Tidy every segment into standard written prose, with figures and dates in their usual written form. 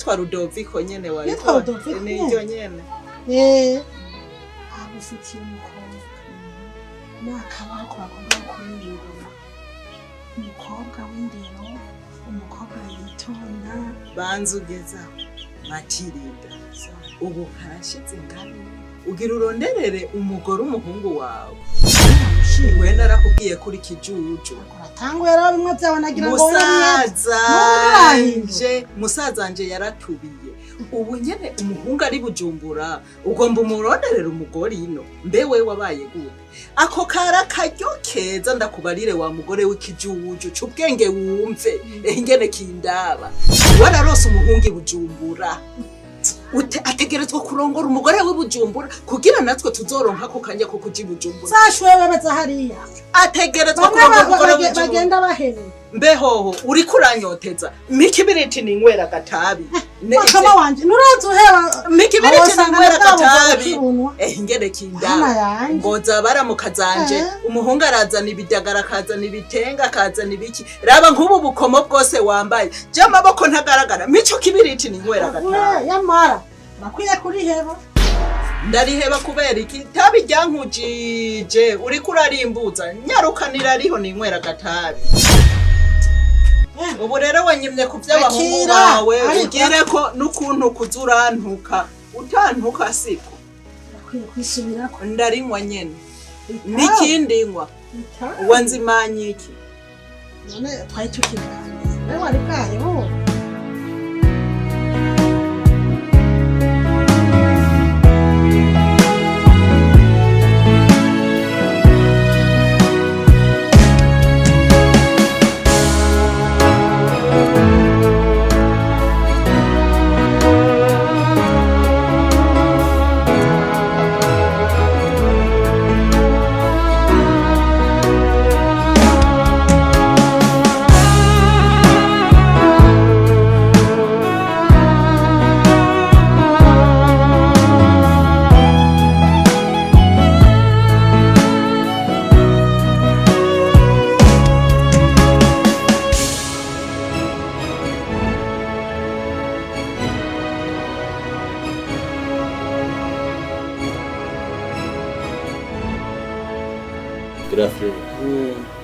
yitwa Rudoviko nyene wari yitwa Rudoviko niryo nyene abufitiye umukobwa n'akabaho bagomba kurindira umukobwa w'indero umukobwa yitonda banzugeza Matirida ubu karashize ngari ugira uronderere umugore umuhungu wawe wenda arakubwiye kuri kijuju atangwe rero bimwe byawe nagira ngo musazanje yaratubiye ubu nyene umuhungu ari Bujumbura ugomba umuronderera umugore ino mbe we wabaye gute ako kara karyo keza ndakubarire wa mugore w'ikijuju c'ubwenge wumve ingene kindaba wararose umuhungu Bujumbura ategerezwa kurongora umugore w'Ibujumbura kugira natwe tuzoronka ko kanya ko kuji Bujumbura sashwewe baza hariya ategerezwa kurongora umugore w'Ibujumbura bagenda bahene mbehoho uri kuranyoteza mikibiriti ninywera gatabi akaba wanje nurazuhera mikibiriti ninywera gatabi ingene kindaba ngoza baramukazanje umuhungu arazana ibidagara kazana ibitenga kazana ibiki raba nk'ubu bukomo bwose wambaye je amaboko ntagaragara mico kibiriti ninywera gatabi yamara nakwiye kuriheba ndariheba kubera iki tabi ryankujije uri kurarimbuza nyarukanira ariho ninywera gatabi ubu rero wanyimye ku by'abahungu bawe ugire ko n'ukuntu kuzurantuka utantuka siko nakwiye kwisubirako ndarinywa nyene n'ikindi nywa wanzimanye iki none twari tukiganiriza nawe wari bwayo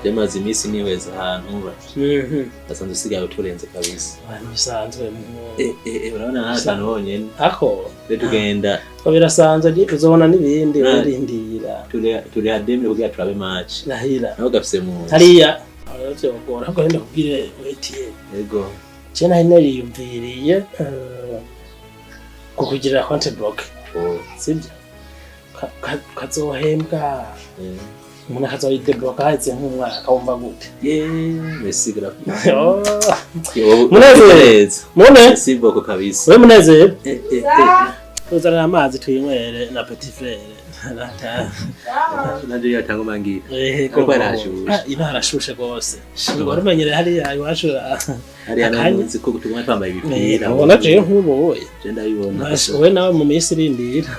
Demaze imisi niweza ahantu basanzwe usigaye uturenze kabisa bisanzwe urabona n'ahantu honyene ako tugenda ko birasanzwe uzobona n'ibindi urindira turi ademire kugira turabe match nahira naho gafise mu hariya aravyo gora ko henda kubwire wetiye yego je nahi nariyumviriye kukugira content block sibyo kazohembwa umuntu akazoyidebloka haheze nk'umwaka wumva gute merci grave munezero merci beaucoup kabisa we munezero tuzana amazi tuyinywere na petit frere nanje yatanga mangira kuko arashusha ino harashusha gose ngo rumenyere hariya iwacu hariya nanzi ko gutuma twambaye ibipira ubona je nk'ubu wowe je ndabibona we nawe mu minsi irindira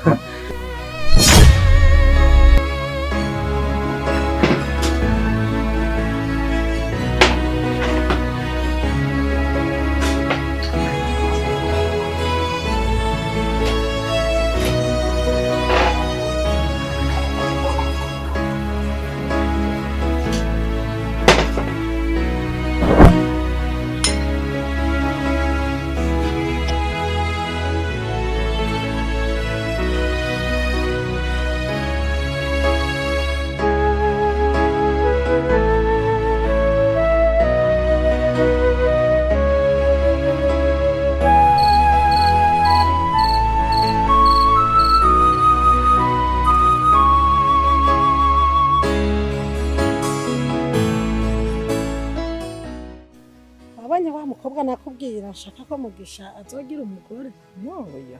nakubwira nshaka ko mugisha azogira umugore noya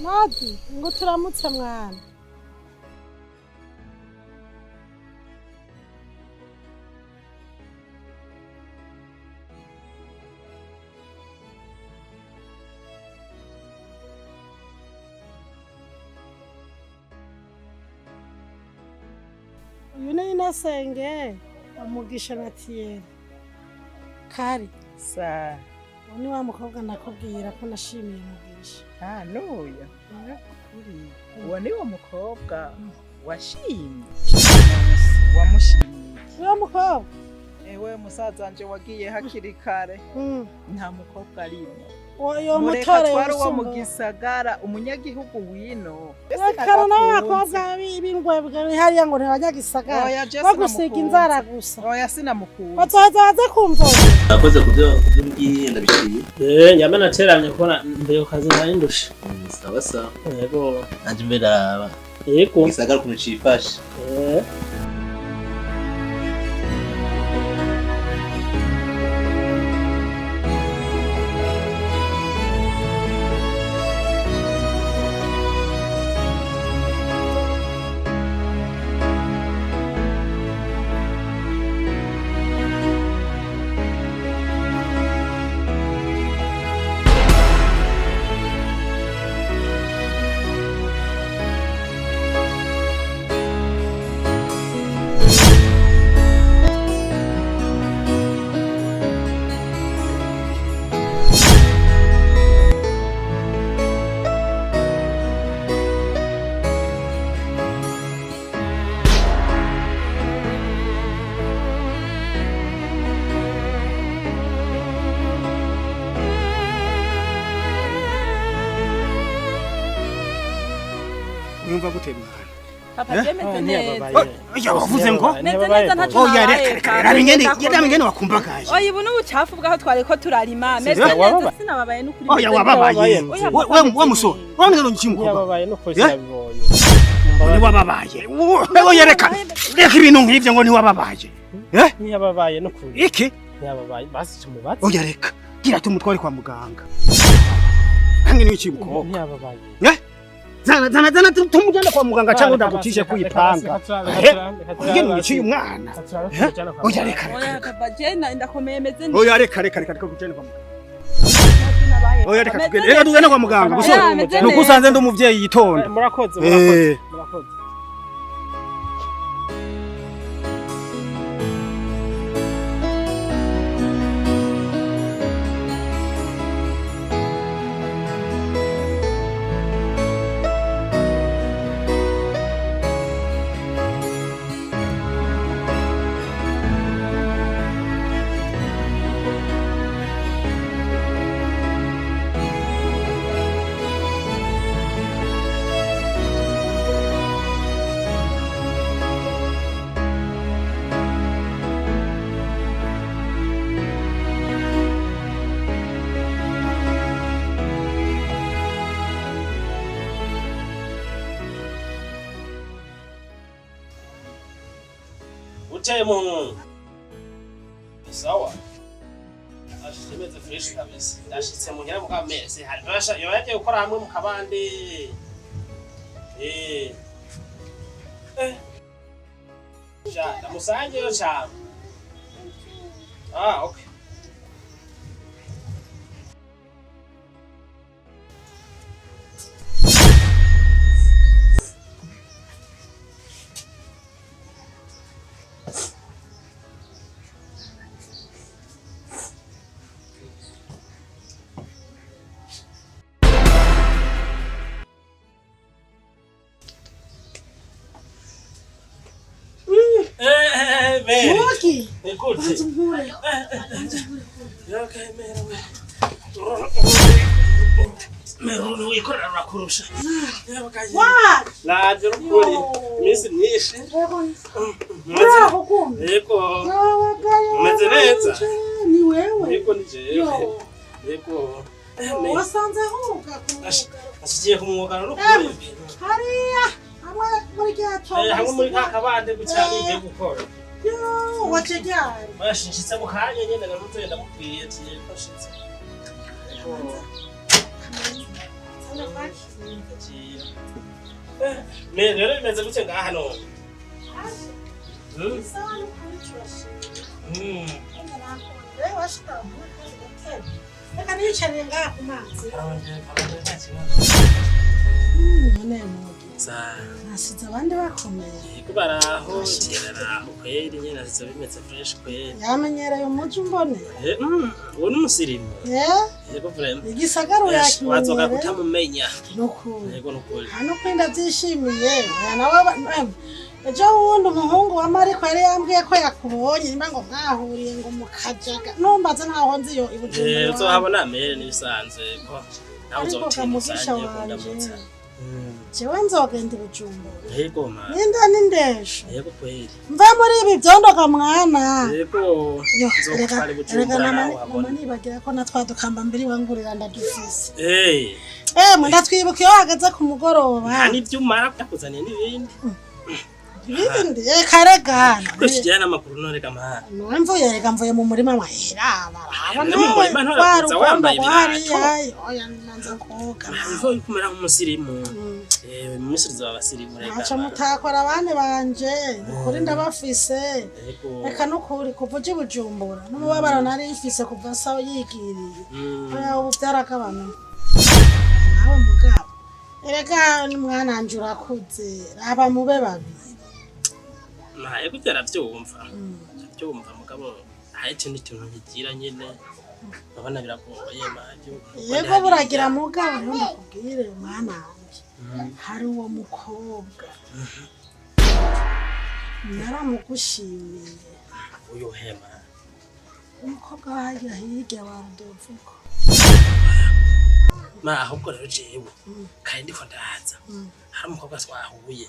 Nadi ngo turamutse mwana uyu ni Inasenge umugisha Natiyeri Kari. Sa. Ni wa mukobwa nakubwira ko nashimiye mugisha. Nuyo. Kuri. Uwo ni wo mukobwa washimye. Wamushimiye. Wa mukobwa. Ewe musaza wanje wagiye hakiri kare. Nta mukobwa arimo. Oyo mutore mutore twari wo mu gisagara umunyagihugu wino. Kana n'abakobwa b'ingwebwe hariya ngo ntibanyagisagara. Bagusiga inzara gusa. Oya sinamukunda. Bazaza kumva. Nakoze kubyo mbwiye ndabishiye. Nyama nateramye kubona mbere kazi nari ndusha. Sawa sawa. Yego. Anje mbere araba. Yego. Gisagara kuntu cifashe. Yumva gute mwana? Papa yemeze neza. Oya wavuze ngo? Meze neza ntacu. Oya reka yadamingene wakumbagaye. Oya ibu n'ubucafu bwaho twari ko turarima. Meze neza sinababaye n'ukuri. Oya wababaye. We musore. Wamwe ngimuko. Yababaye no kwese yabibonye. Ni wababaye. Oya reka ibintu nk'ivyo ngo ni wababaye. Ntiyababaye no kuri. Iki? Ntiyababaye basi tumubaze. Oya reka gira tumutware kwa muganga. Hangi ni ikibuko. Ntiyababaye. Zana tumujana kwa muganga cyangwa ndagutije kuyipanga. Ngene niciye umwana. Oya reka. Oya papa jena ndakomeye meze neza. Oya reka kujana kwa muganga. Oya reka tugende. Reka tugende kwa muganga. Nukusanze ndo muvyeyi yitonda. Murakoze. Utemu. Sawa. Ashimeze fresh kabisa. Ndashitse mu nyira muka mese. Harasha yaje gukora hamwe mu kabande. Ja, ndamusange yo cyane. Okay. Mugi. Écoute. Meru wikorera urakurusha. Wa! Naje rukuri. Iminsi myinshi. Bravo kumbe. Yego. Umeze neza. Ni wewe. Yego ni jewe. Yego. Wasanze huka. Asigiye kumwogana rukuri. Hariya. Hamwe muri cyacho. Hamwe muri kakabande gucyana igiye gukora. Yo, wachejari. Bashishitse mu kanya nyene garuze ndamubwiye ati yafashitse. Rero bimeze gute ngaha none? Reka niyicariye ngaha ku mazi. nasize abandi bakomeye Yego baraho tiraraho kweri nyene nasize bimeze fresh kweri. yamenyereye umuji mbone Uwo n'umusirimu. Yego vraiment. igisagara Wazoka yakimenyere kutamumenya. nukuri Yego nukuri. hano kwenda byishimiye nawe ejo wundi umuhungu wa Mariko yari yambwiye ko yakubonye nimba ngo mwahuriye ngo mukajaga numbaza ntaho nzi yo ibujumbura Uzohabona mere nibisanzwe ko nawe ariko uzotinda mugisha wanje jewe nzogenda ibujumbura Yego ma. ninda nindesha Yego kweri. mva muri ibi byondoka mwana Yego. Nzokupale bujumbura nawe habona. nibagira ko natwadukamba mbiri wangurira ndadufise Hey. ndatwibuka iyo hageze ku mugoroba Hani byumara byakuzaniye n'ibindi. ibindi karegana Kwishijana amakuru noreka mahara. mvuye mu murima mahera barabona Mu murima ntorakuza wambaye ibirato. oya nanza koga Nzo kumera nk'umusirimu. Mu Misiri zaba abasirimu reka. aca mutakora abane banje ukuri ndabafise Yego. reka nukuri kuva uje Bujumbura n'umubabaro nari mfise kuva sawa yigiriye oya ubu byaragabanuka nawe mugabo erega n'umwana wanje urakuze raba mube babiri Yego byaravyumva. Byumva mugabo haye ikintu nkigira nyene. Babana biragoye manje. yego buragira mugabo rero ndakubwire mwana wanje hari uwo mukobwa naramugushimiye Uyu hema. umukobwa wagira hirya wa Rudovuko Ma ahubwo rero jewe kandi ndiko ndaza. Hari umukobwa twahuye.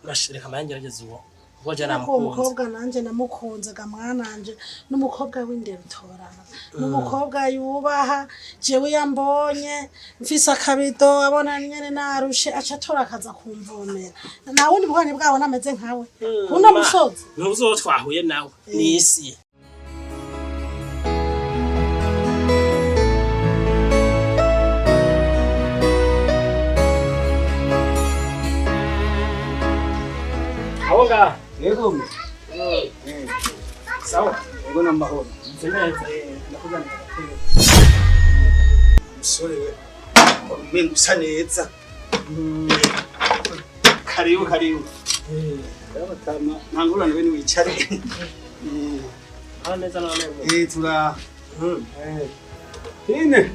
Bashireka amangerageza uwo. Uwo je uwo namukunze. mukobwa nanje namukunze ga mwananje n'umukobwa w'indero torana n'umukobwa yubaha jewe yambonye mfise akabido abona nyene narushe aca tora akaza kumvomera na wundi bwone bwabo nameze nkawe kuno musozi Nuzo twahuye nawe nisi. Awonga. Yego. Sawa. Yego namahoro. Nzeneza. Ndakuzanira agatebe. Musore we. Umenga usa neza. Karibu. Yabatama ntangurane we ni wicare. Neza none. Tura. Ine.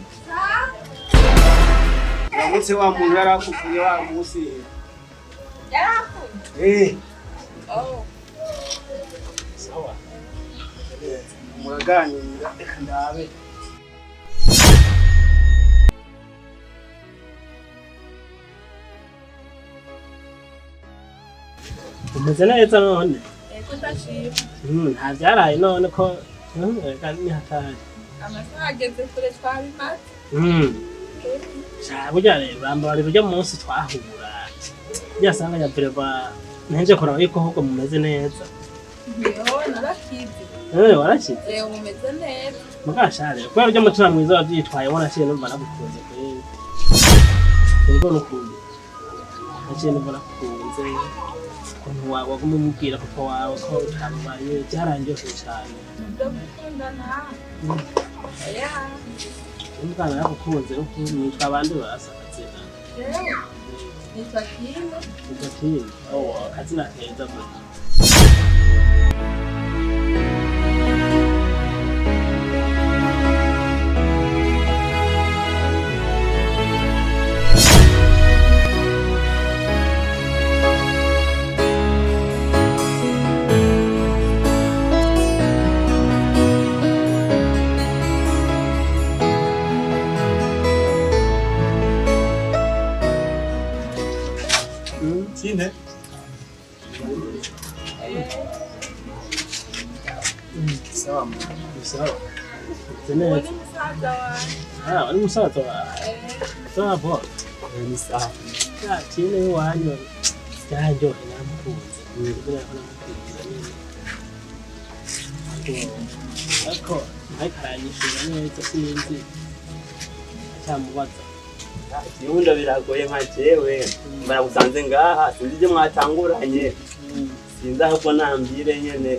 Namutse wa muntu yarakuvuye wa musi. Yarakuye. Sawa. Muraganira reka ndabe. Umeze neza none. Ego ndashima. Nta byaraye none ko reka ni hatari. Amasaha ageze kure twabimaze. Burya rero bari burya munsi twahura. Byasanga ya breva nje kuraba yuko ahubwo mumeze neza. Yo narakize. Warakize. Umeze neza. Mugashare kubera burya mutima mwiza wabyitwaye ubona cyo numva nagukunze kweri. Ubwo nukundi. Naciye numva nagukunze. Ukuntu waguma umubwira papa wawe ko utabaye byarangiye cyane. Ndagukundana. Umwana yagukunze ukuntu nitwa abandi basakazina. Nitwa Kino. Nitwa Kino. Akazina keza bwo. Ine. Sawa. Zeneza. Wari musaza wawe. Sawa bo. Ni sawa. Kine wanyu. Cyanjyo namukunze. Nibwo Ako akaranyishura neza sinzi. Cyamubaza. Ibundo biragoye nka jewe baragusanze ngaha sinzi ibyo mwatanguranye sinzi ahubwo nambire nyene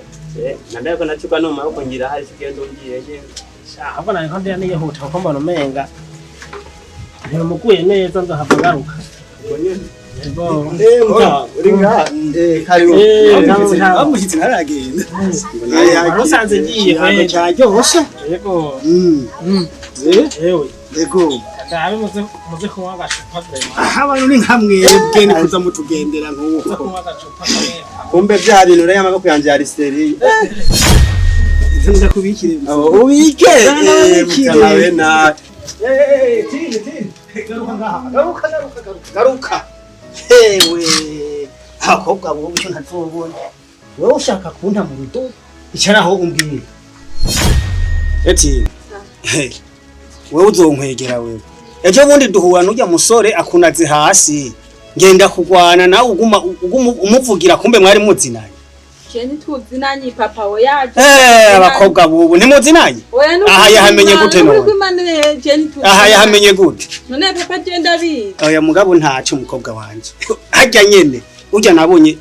nambaye ko nacuka no maboko ngira hari kigendo ngiye nyene ahubwo nari ko ndiye nihuta kuko mbona umenga ntimuguye neza nzohava ngaruka ubwo nyene uri ngaha karibu amushitsi ntaragenda Warusanze ngiye ikigango cyaryoshe yego yewe yego ndabe muze kunywa agacupa vrema abantu ni nkamwebwe ni kuza mutugendera nk'uko kunywa agacupa kamwe kumbe bya bintu rero amaboko yanjye ari sterili nza kubikire ubike mutanawe na garuka hewe abakobwa bo cyo ntazobona wowe ushaka kunta mu rudo icara aho umbwire eti wewe uzonkwegera wewe ejo bundi duhura n'ujya musore akunaze hasi ngenda kugwana nawe uguma umuvugira kumbe mwari muzinanye Jeni tuzinanye papa we yaje. Abakobwa bubu ntimuzinanye? Aha yahamenye gute none? Aha yahamenye gute? None papa genda bi. Oya mugabo ntacu umukobwa wanje. Hajya nyene ujya nabonye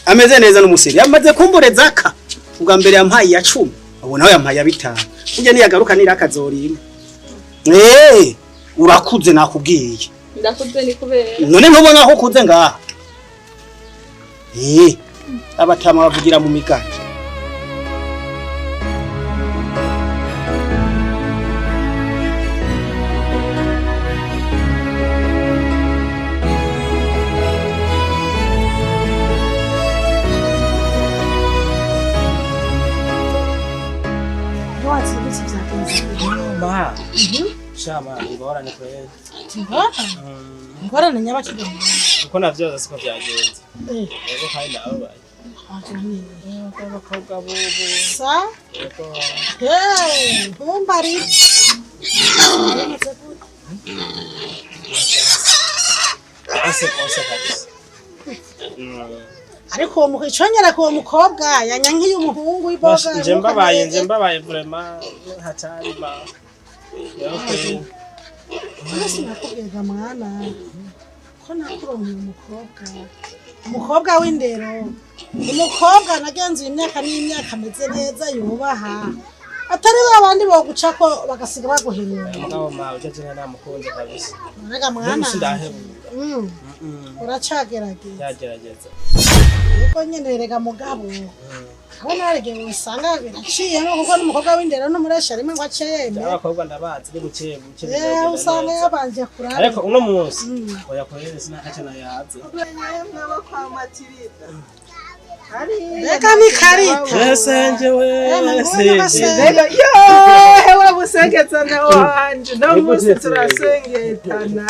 ameze neza n'umusiri. Yamaze kumbureza aka. Ubwa mbere yampaye ya 10. Abo nawe yampaye ya 5. Ujya niyagaruka nirakazorima. Urakuze nakubwiye. Ndakuze ni kubera. None ntubona aho kuze ngaha? Abatama bavugira mu miganje. Ma. Shama ngora ni kweli. Ngora na nyabakira. Uko navyo siko byagenze. Yego kandi nababaye. Abakobwa bubu. Sa? Bombari. Ase kabisa. Ariko uwo mukichonyera ko mukobwa yanyankiye umuhungu iboga. Nje mbabaye vraiment hatari ba. Yoko. Nasi nakubwira mwana. Ko nakuronye umukobwa w'indero. Umukobwa nagenzuye imyaka n'imyaka ameze neza yubaha. Atari babandi bo gucako bagasiga baguhirira. Mugabo ma ujye namukunze kabisa. Naraga mwana. Ndahebu. Uracagerageza. Yagerageza. Uko nyene rega mugabo. Abana arege usanga biraciye no kuko n'umukobwa w'indero no muresha rimwe ngo aceyeme. Abakobwa ndabazi ni bucye. Usanga yabanje kurara. Ariko uno munsi oya kohereza sinakaca na yaze. Mwaba kwa Matirida. Reka ni karita. Esenje we. Rega hewa busengetsana wanje. No musi turasengetana.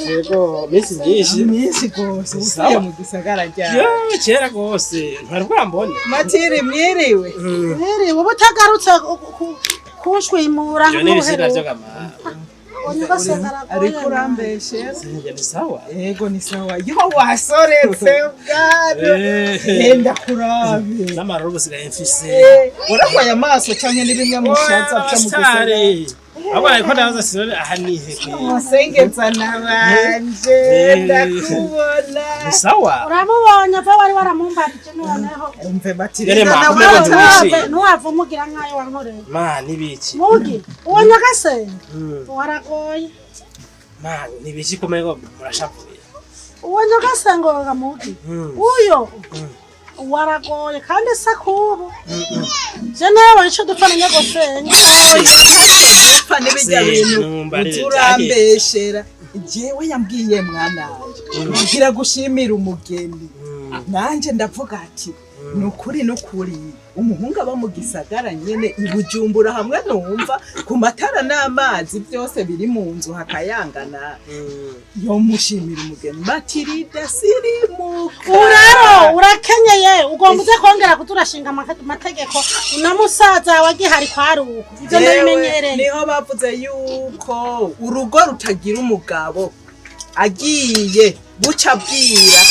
Yego misi nyinshi. Misi gose. Usiye mu gisagara rya. Yo kera gose. Ntwari kwambone. Matiri mwiriwe. Mwiriwe ubutagarutse kushwimura nk'ubuheruka. Ariko urambeshe. Sinjye ni sawa. Yego ni sawa. Yo wasoretse bwaro. Enda kurabe. N'amaroro busigaye mfise. Urakwaye amaso cyane n'ibinyamushatsi apfa mu gisagara. Abana ko ndaza sinone aha niheke. Musengeza nabanje ndakubona. Ni sawa. Uramubonye pa wari waramumbatije noneho. Umve Matirida nawe nuwavumugira nkayo wankoreye. Ma nibiki. Mugi uwo nyagasenge. Waragoye. Ma nibiki komego murashavuye. Uwo nyagasenge wa mugi. Uyo. Waragoye kandi sakubu. Je nawe ico dupfana nyagosenge. Dupfa n'ibijya bintu. Turambeshera. Jewe yambwiye mwana. Ngira gushimira umugeni. Nanje ndavuga ati nukuri umuhungu aba mu gisagara nyene ibujumbura hamwe numva ku matara n'amazi byose biri mu nzu hakayangana. Yo mushimira umugeni Matirida siri Uraro urakenyeye ugomba uze kongera kuturashinga amategeko unamusaza wagihari kwaruko ibyo ndabimenyereye. Niho bavuze yuko urugo rutagira umugabo agiye buca bwira